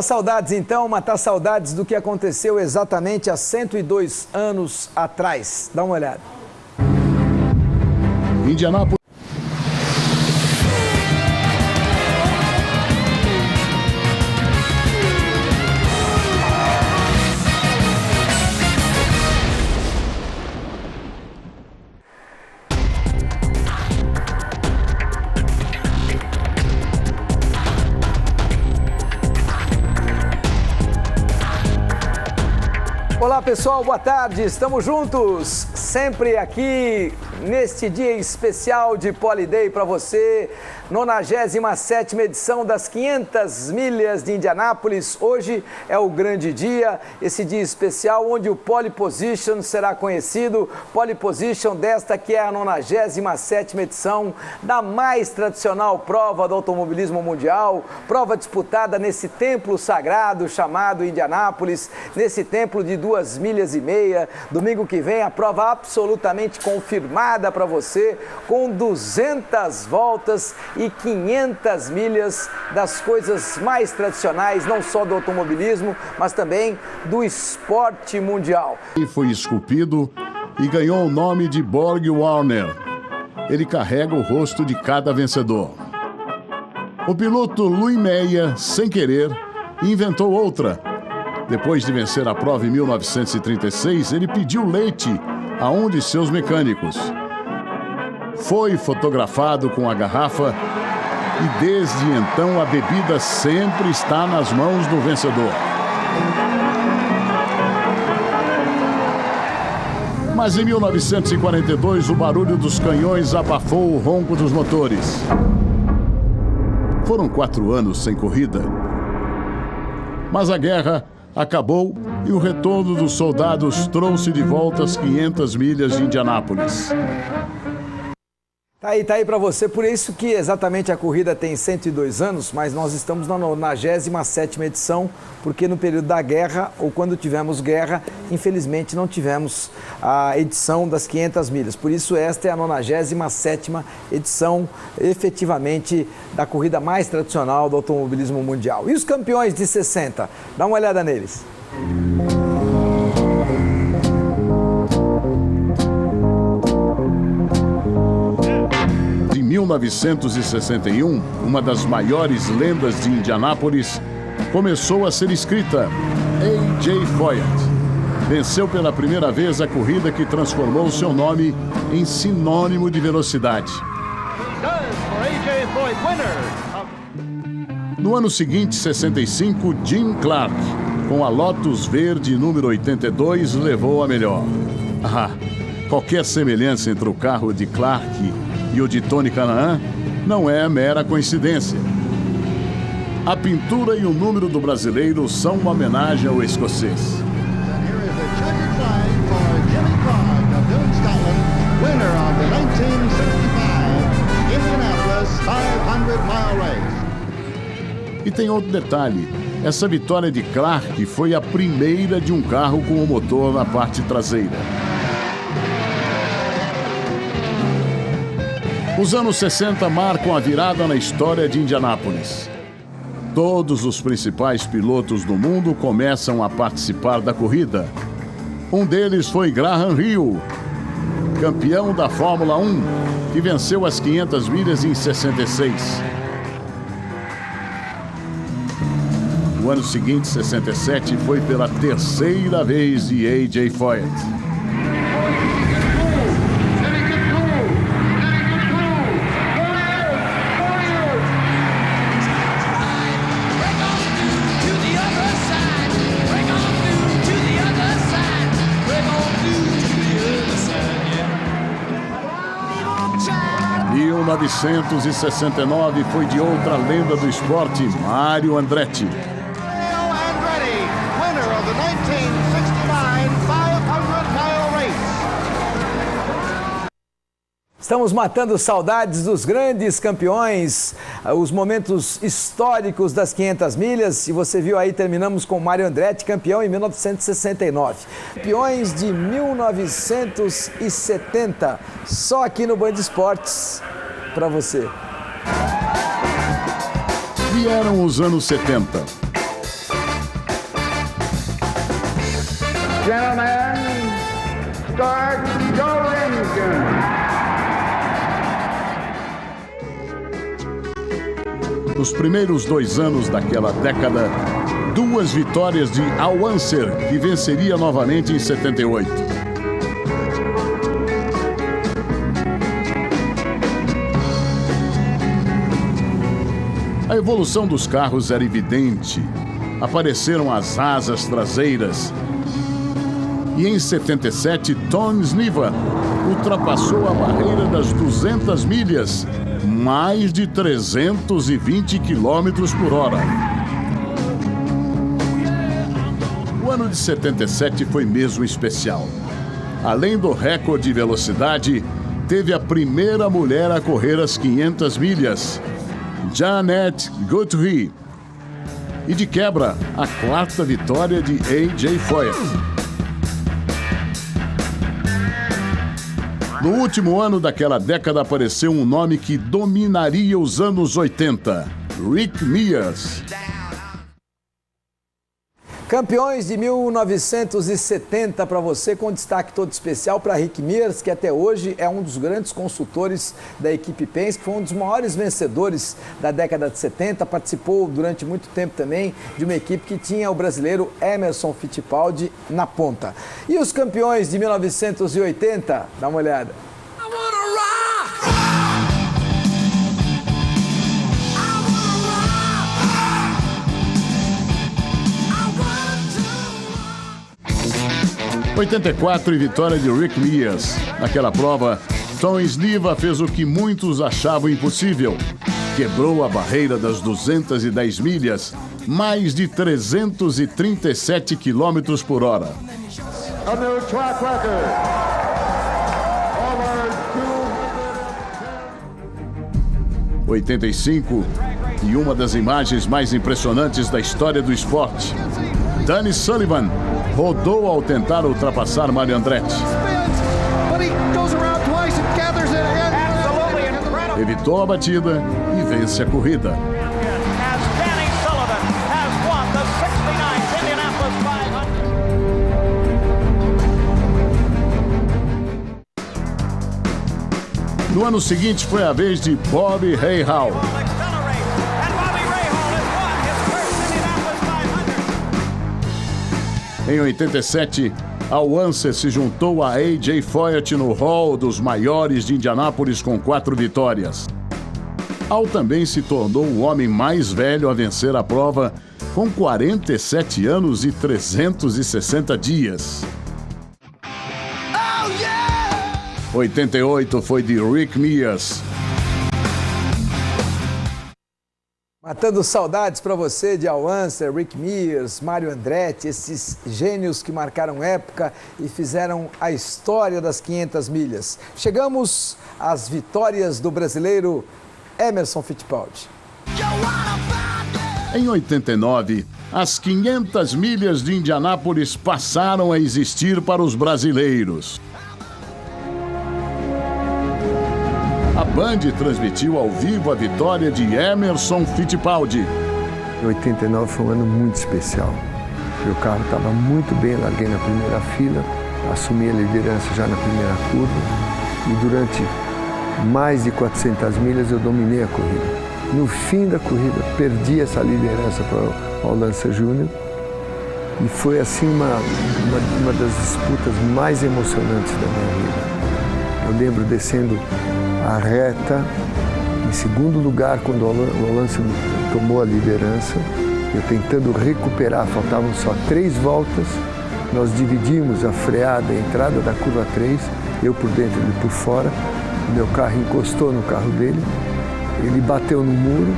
Saudades então, matar saudades do que aconteceu exatamente há 102 anos atrás. Dá uma olhada. Indianápolis. Olá pessoal, boa tarde, estamos juntos, sempre aqui neste dia especial de Polyday para você, 97ª edição das 500 milhas de Indianápolis. Hoje é o grande dia, esse dia especial onde o Pole Position será conhecido, Pole Position desta que é a 97ª edição da mais tradicional prova do automobilismo mundial, prova disputada nesse templo sagrado chamado Indianápolis, nesse templo de 2,5 milhas. Domingo que vem a prova absolutamente confirmada para você, com 200 voltas e 500 milhas das coisas mais tradicionais, não só do automobilismo, mas também do esporte mundial. Ele foi esculpido e ganhou o nome de Borg Warner. Ele carrega o rosto de cada vencedor. O piloto Louis Meyer, sem querer, inventou outra. Depois de vencer a prova em 1936, ele pediu leite a um de seus mecânicos. Foi fotografado com a garrafa e desde então a bebida sempre está nas mãos do vencedor. Mas em 1942 o barulho dos canhões abafou o ronco dos motores. Foram 4 anos sem corrida. Mas a guerra acabou e o retorno dos soldados trouxe de volta as 500 milhas de Indianápolis. Tá aí para você, por isso que exatamente a corrida tem 102 anos, mas nós estamos na 97ª edição, porque no período da guerra, ou quando tivemos guerra, infelizmente não tivemos a edição das 500 milhas. Por isso esta é a 97ª edição, efetivamente, da corrida mais tradicional do automobilismo mundial. E os campeões de 60? Dá uma olhada neles. Em 1961, uma das maiores lendas de Indianápolis começou a ser escrita. A.J. Foyt venceu pela primeira vez a corrida que transformou seu nome em sinônimo de velocidade. No ano seguinte, 65, Jim Clark, com a Lotus Verde número 82, levou a melhor. Qualquer semelhança entre o carro de Clark e o de Tony Kanaan não é mera coincidência. A pintura e o número do brasileiro são uma homenagem ao escocês. E tem outro detalhe. Essa vitória de Clark foi a primeira de um carro com o motor na parte traseira. Os anos 60 marcam a virada na história de Indianápolis. Todos os principais pilotos do mundo começam a participar da corrida. Um deles foi Graham Hill, campeão da Fórmula 1, que venceu as 500 milhas em 66. O ano seguinte, 67, foi pela terceira vez de A.J. Foyt. Em 1969 foi de outra lenda do esporte, Mario Andretti. Estamos matando saudades dos grandes campeões, os momentos históricos das 500 milhas. E você viu aí, terminamos com Mario Andretti, campeão em 1969. Campeões de 1970, só aqui no Band Esportes, para você. Vieram os anos 70. gentlemen, start your engine. Nos primeiros 2 anos daquela década, 2 vitórias de Al Unser, que venceria novamente em 78. A evolução dos carros era evidente. Apareceram as asas traseiras. E em 77, Tom Sniva ultrapassou a barreira das 200 milhas, mais de 320 quilômetros por hora. O ano de 77 foi mesmo especial. Além do recorde de velocidade, teve a primeira mulher a correr as 500 milhas, Jeanette Guthrie. E de quebra, a 4ª vitória de A.J. Foyt. No último ano daquela década apareceu um nome que dominaria os anos 80, Rick Mears. Campeões de 1970 para você, com destaque todo especial para Rick Mears, que até hoje é um dos grandes consultores da equipe Penske, foi um dos maiores vencedores da década de 70, participou durante muito tempo também de uma equipe que tinha o brasileiro Emerson Fittipaldi na ponta. E os campeões de 1980, dá uma olhada. 84 e vitória de Rick Mears. Naquela prova, Tom Sniva fez o que muitos achavam impossível. Quebrou a barreira das 210 milhas, mais de 337 quilômetros por hora. 85 e uma das imagens mais impressionantes da história do esporte. Danny Sullivan rodou ao tentar ultrapassar Mario Andretti. Evitou a batida e vence a corrida. No ano seguinte foi a vez de Bobby Rahal. Em 87, Al Unser se juntou a A.J. Foyt no hall dos maiores de Indianápolis com 4 vitórias. Al também se tornou o homem mais velho a vencer a prova com 47 anos e 360 dias. 88 foi de Rick Mears. Matando saudades para você de Al Unser, Rick Mears, Mario Andretti, esses gênios que marcaram época e fizeram a história das 500 milhas. Chegamos às vitórias do brasileiro Emerson Fittipaldi. Em 89, as 500 milhas de Indianápolis passaram a existir para os brasileiros. A Band transmitiu ao vivo a vitória de Emerson Fittipaldi. 89 foi um ano muito especial. Meu carro estava muito bem, larguei na primeira fila, assumi a liderança já na primeira curva e durante mais de 400 milhas eu dominei a corrida. No fim da corrida, perdi essa liderança para o Al Unser Júnior e foi assim uma das disputas mais emocionantes da minha vida. Eu lembro descendo a reta, em segundo lugar, quando o Al Unser tomou a liderança, eu tentando recuperar, faltavam só 3 voltas, nós dividimos a freada, a entrada da curva 3, eu por dentro e ele por fora, o meu carro encostou no carro dele, ele bateu no muro,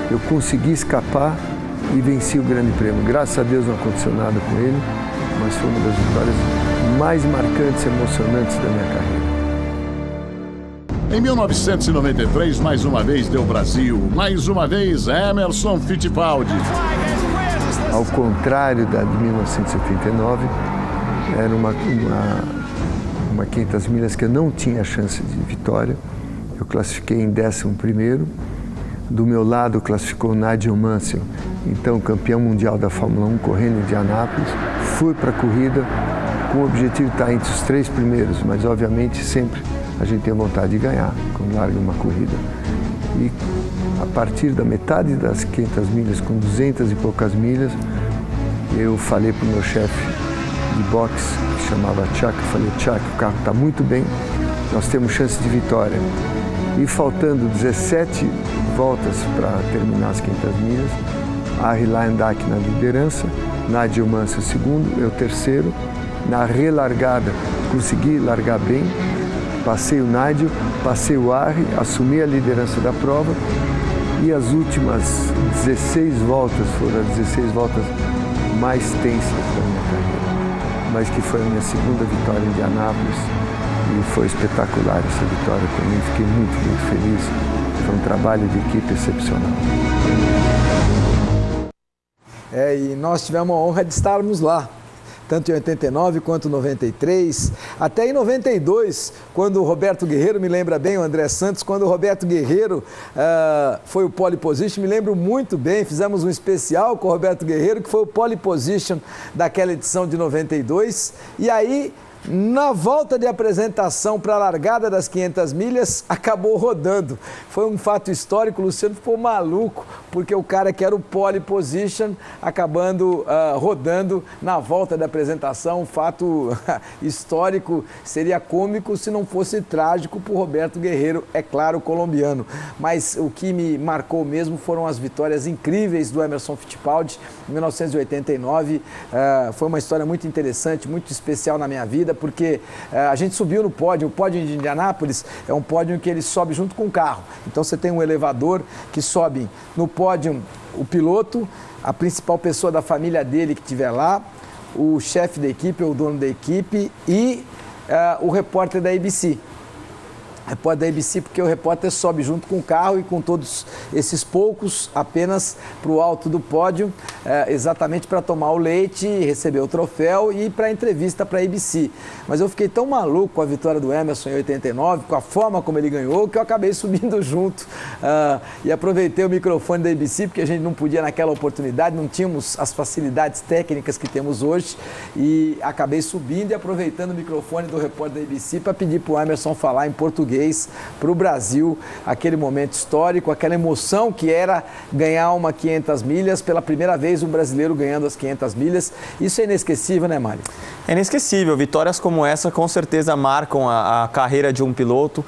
eu consegui escapar e venci o Grande Prêmio. Graças a Deus não aconteceu nada com ele, mas foi uma das vitórias mais marcantes e emocionantes da minha carreira. Em 1993, mais uma vez deu Brasil, mais uma vez Emerson Fittipaldi. Ao contrário da de 1979, era uma 500 milhas que eu não tinha chance de vitória. Eu classifiquei em 11º. Do meu lado classificou Nigel Mansell, então campeão mundial da Fórmula 1, correndo em Indianápolis. Fui para a corrida, com o objetivo de estar entre os 3 primeiros, mas obviamente sempre a gente tem vontade de ganhar quando larga uma corrida. E a partir da metade das 500 milhas, com 200 e poucas milhas, eu falei para o meu chefe de boxe, que se chamava Chuck, eu falei, Chuck, o carro está muito bem, nós temos chance de vitória. E faltando 17 voltas para terminar as 500 milhas, Arie Luyendyk na liderança, Nigel Mansell segundo, eu terceiro. Na relargada, consegui largar bem, passei o Nigel, passei o Arie, assumi a liderança da prova e as últimas 16 voltas foram as 16 voltas mais tensas da minha carreira, mas que foi a minha segunda vitória em Indianápolis e foi espetacular essa vitória também, fiquei muito, muito feliz, foi um trabalho de equipe excepcional. E nós tivemos a honra de estarmos lá, tanto em 89 quanto em 93, até em 92, quando o Roberto Guerreiro, me lembra bem, o André Santos, quando o Roberto Guerreiro foi o pole position, me lembro muito bem, fizemos um especial com o Roberto Guerreiro, que foi o pole position daquela edição de 92, e aí, na volta de apresentação para a largada das 500 milhas, acabou rodando. Foi um fato histórico, o Luciano ficou maluco, porque o cara que era o pole position, acabando rodando na volta da apresentação, um fato histórico, seria cômico se não fosse trágico para o Roberto Guerreiro, é claro, colombiano. Mas o que me marcou mesmo foram as vitórias incríveis do Emerson Fittipaldi, em 1989, foi uma história muito interessante, muito especial na minha vida, porque a gente subiu no pódio, o pódio de Indianápolis é um pódio que ele sobe junto com o carro, então você tem um elevador que sobe no pódio o piloto, a principal pessoa da família dele que estiver lá, o chefe da equipe, o dono da equipe e o repórter da ABC. Repórter da ABC, porque o repórter sobe junto com o carro e com todos esses poucos apenas para o alto do pódio, exatamente para tomar o leite, receber o troféu e ir para a entrevista para a ABC. Mas eu fiquei tão maluco com a vitória do Emerson em 89, com a forma como ele ganhou, que eu acabei subindo junto e aproveitei o microfone da ABC, porque a gente não podia naquela oportunidade, não tínhamos as facilidades técnicas que temos hoje, e acabei subindo e aproveitando o microfone do repórter da ABC para pedir para o Emerson falar em português para o Brasil, aquele momento histórico, aquela emoção que era ganhar uma 500 milhas, pela primeira vez um brasileiro ganhando as 500 milhas. Isso é inesquecível, né, Mário? É inesquecível. Vitórias como essa com certeza marcam a carreira de um piloto.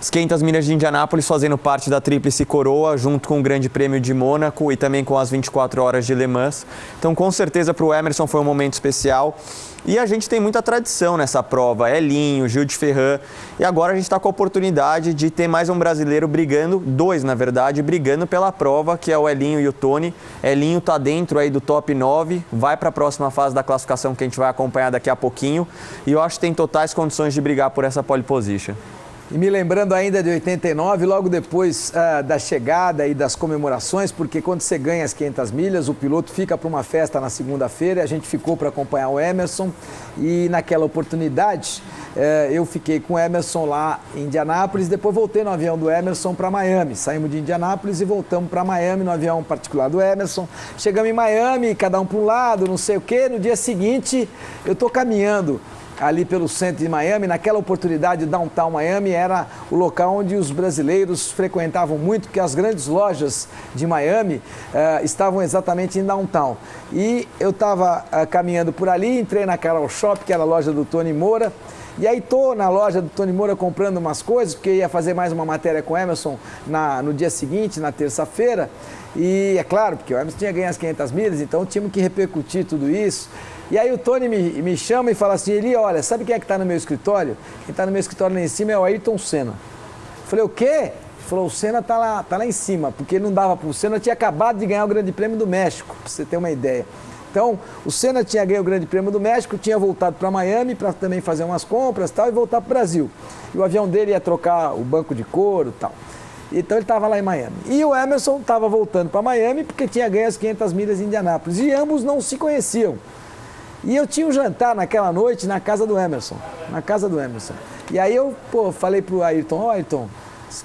As 500 milhas de Indianápolis fazendo parte da Tríplice Coroa, junto com o Grande Prêmio de Mônaco e também com as 24 horas de Le Mans. Então, com certeza, para o Emerson foi um momento especial. E a gente tem muita tradição nessa prova, Elinho, Gil de Ferran. E agora a gente está com a oportunidade de ter mais um brasileiro brigando, 2 na verdade, brigando pela prova, que é o Elinho e o Tony. Elinho está dentro aí do top 9, vai para a próxima fase da classificação que a gente vai acompanhar daqui a pouquinho. E eu acho que tem totais condições de brigar por essa pole position. E me lembrando ainda de 89, logo depois da chegada e das comemorações, porque quando você ganha as 500 milhas, o piloto fica para uma festa na segunda-feira, e a gente ficou para acompanhar o Emerson, e naquela oportunidade eu fiquei com o Emerson lá em Indianápolis, depois voltei no avião do Emerson para Miami, saímos de Indianápolis e voltamos para Miami no avião particular do Emerson, chegamos em Miami, cada um para um lado, não sei o quê, no dia seguinte eu estou caminhando ali pelo centro de Miami, naquela oportunidade, Downtown Miami era o local onde os brasileiros frequentavam muito, porque as grandes lojas de Miami estavam exatamente em Downtown. E eu estava caminhando por ali, entrei na Carol Shop, que era a loja do Tony Moura, e aí estou na loja do Tony Moura comprando umas coisas, porque ia fazer mais uma matéria com o Emerson no dia seguinte, na terça-feira, e é claro, porque o Emerson tinha ganho as 500 milhas, então tínhamos que repercutir tudo isso. E aí o Tony me chama e fala assim, Eli, olha, sabe quem é que está no meu escritório? Quem está no meu escritório lá em cima é o Ayrton Senna. Eu falei, o quê? Ele falou, o Senna está lá em cima, porque não dava para o Senna, tinha acabado de ganhar o Grande Prêmio do México, para você ter uma ideia. Então, o Senna tinha ganho o Grande Prêmio do México, tinha voltado para Miami para também fazer umas compras e tal, e voltar para o Brasil. E o avião dele ia trocar o banco de couro e tal. Então ele estava lá em Miami. E o Emerson estava voltando para Miami porque tinha ganho as 500 milhas em Indianápolis. E ambos não se conheciam. E eu tinha um jantar naquela noite na casa do Emerson. E aí eu falei para o Ayrton, Ayrton,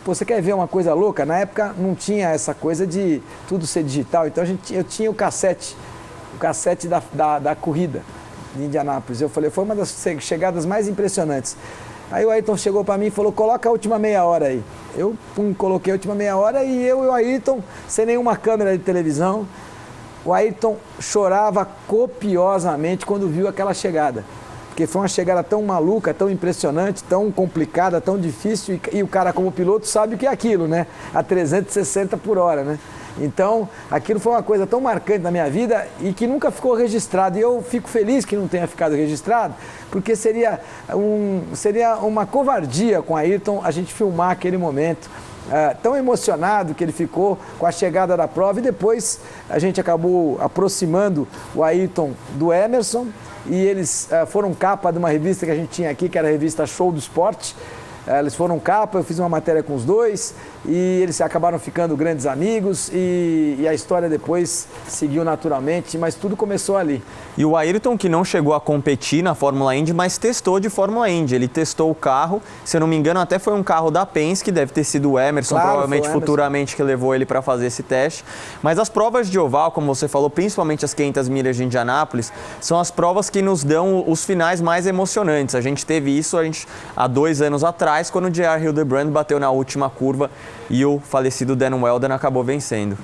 você quer ver uma coisa louca? Na época não tinha essa coisa de tudo ser digital, então eu tinha o cassete da corrida. de Indianápolis. Eu falei, foi uma das chegadas mais impressionantes. Aí o Ayrton chegou para mim e falou, coloca a última meia hora aí. Eu coloquei a última meia hora e eu e o Ayrton, sem nenhuma câmera de televisão, o Ayrton chorava copiosamente quando viu aquela chegada. Porque foi uma chegada tão maluca, tão impressionante, tão complicada, tão difícil. E o cara, como piloto, sabe o que é aquilo, né? A 360 por hora, né? Então, aquilo foi uma coisa tão marcante na minha vida e que nunca ficou registrado. E eu fico feliz que não tenha ficado registrado, porque seria uma covardia com a Ayrton a gente filmar aquele momento. Tão emocionado que ele ficou com a chegada da prova. E depois a gente acabou aproximando o Ayrton do Emerson. E eles foram capa de uma revista que a gente tinha aqui, que era a revista Show do Esporte. Eles foram capa, eu fiz uma matéria com os dois e eles acabaram ficando grandes amigos e a história depois seguiu naturalmente, mas tudo começou ali. E o Ayrton, que não chegou a competir na Fórmula Indy, mas testou de Fórmula Indy. Ele testou o carro, se eu não me engano, até foi um carro da Penske, deve ter sido o Emerson, claro, provavelmente futuramente, que levou ele para fazer esse teste. Mas as provas de oval, como você falou, principalmente as 500 milhas de Indianápolis, são as provas que nos dão os finais mais emocionantes. A gente teve isso há 2 anos atrás, quando o J.R. Hildebrand bateu na última curva e o falecido Dan Wheldon acabou vencendo.